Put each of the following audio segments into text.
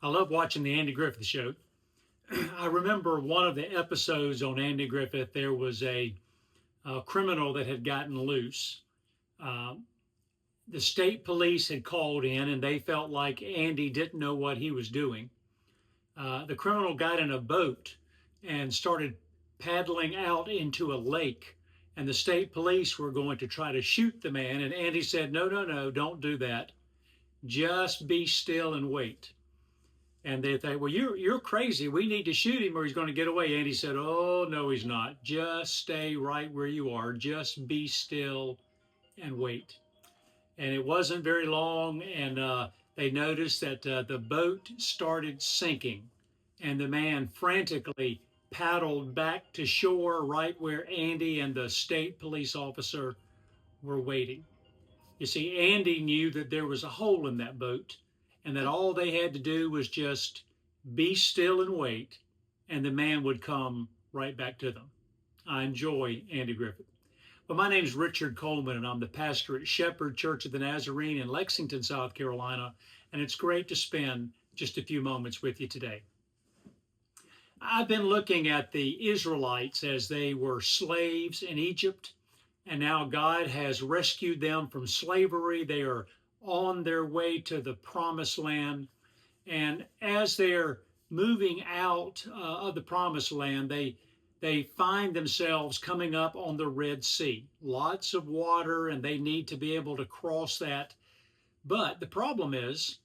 I love watching the Andy Griffith Show. I remember one of the episodes on Andy Griffith. There was a criminal that had gotten loose. Uh, the state police had called in, and they felt like Andy didn't know what he was doing. The criminal got in a boat and started paddling out into a lake. And the state police were going to try to shoot the man. And Andy said, "No, no, no, don't do that. Just be still and wait." And they think, "Well, you're crazy. We need to shoot him or he's going to get away." And he said, "Oh, no, he's not. Just stay right where you are. Just be still and wait." And it wasn't very long, and they noticed that the boat started sinking, and the man frantically paddled back to shore right where Andy and the state police officer were waiting. You see, Andy knew that there was a hole in that boat and that all they had to do was just be still and wait, and the man would come right back to them. I enjoy Andy Griffith. Well, my name is Richard Coleman, and I'm the pastor at Shepherd Church of the Nazarene in Lexington, South Carolina, and it's great to spend just a few moments with you today. I've been looking at the Israelites as they were slaves in Egypt, and now God has rescued them from slavery. They are on their way to the promised land. And as they're moving out of the promised land, they find themselves coming up on the Red Sea. Lots of water, and they need to be able to cross that. But the problem is,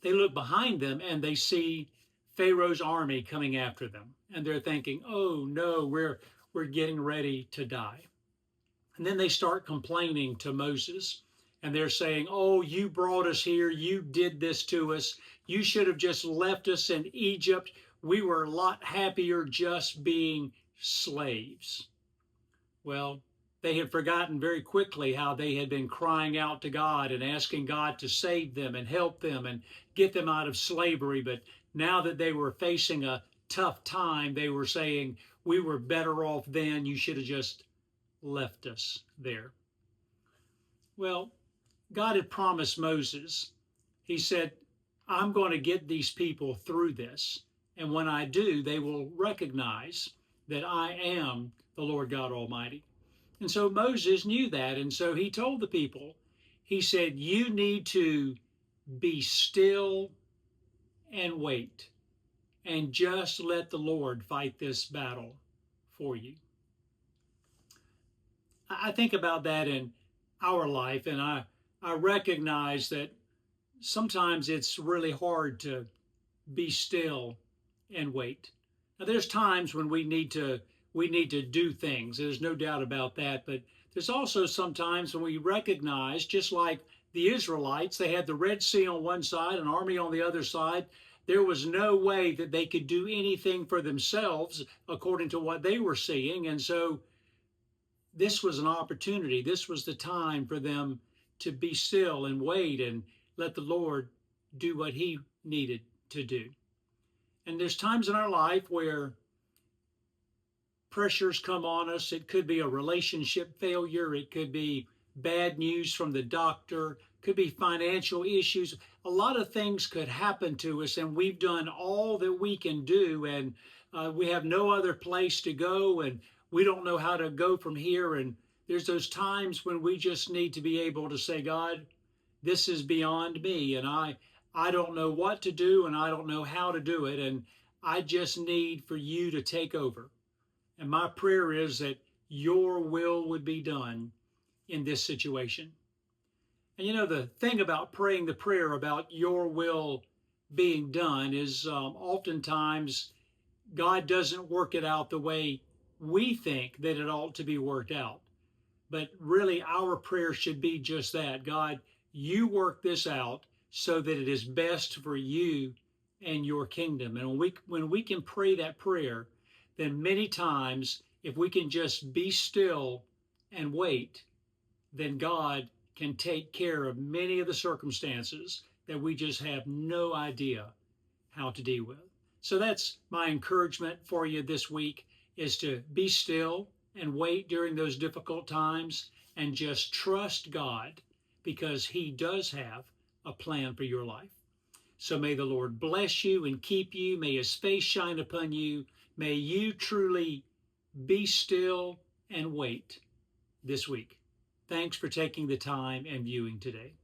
they look behind them and they see Pharaoh's army coming after them. And they're thinking, "Oh no, we're getting ready to die." And then they start complaining to Moses. And they're saying, "Oh, you brought us here. You did this to us. You should have just left us in Egypt. We were a lot happier just being slaves." Well, they had forgotten very quickly how they had been crying out to God and asking God to save them and help them and get them out of slavery. But now that they were facing a tough time, they were saying, "We were better off then. You should have just left us there." Well, God had promised Moses, He said, "I'm going to get these people through this. And when I do, they will recognize that I am the Lord God Almighty." And so Moses knew that. And so he told the people, he said, "You need to be still and wait and just let the Lord fight this battle for you." I think about that in our life, and I recognize that sometimes it's really hard to be still and wait. Now, there's times when we need to do things. There's no doubt about that. But there's also sometimes when we recognize, just like the Israelites, they had the Red Sea on one side, an army on the other side. There was no way that they could do anything for themselves according to what they were seeing. And so this was an opportunity. This was the time for them to be still and wait and let the Lord do what He needed to do. And there's times in our life where pressures come on us. It could be a relationship failure. It could be bad news from the doctor. It could be financial issues. A lot of things could happen to us, and we've done all that we can do, and we have no other place to go, and we don't know how to go from here. And there's those times when we just need to be able to say, "God, this is beyond me, and I don't know what to do, and I don't know how to do it, and I just need for you to take over. And my prayer is that your will would be done in this situation." And you know, the thing about praying the prayer about your will being done is oftentimes God doesn't work it out the way we think that it ought to be worked out. But really, our prayer should be just that: "God, you work this out so that it is best for you and your kingdom." And when we can pray that prayer, then many times, if we can just be still and wait, then God can take care of many of the circumstances that we just have no idea how to deal with. So that's my encouragement for you this week, is to be still and wait during those difficult times and just trust God, because He does have a plan for your life. So may the Lord bless you and keep you. May his face shine upon you. May you truly be still and wait this week. Thanks for taking the time and viewing today.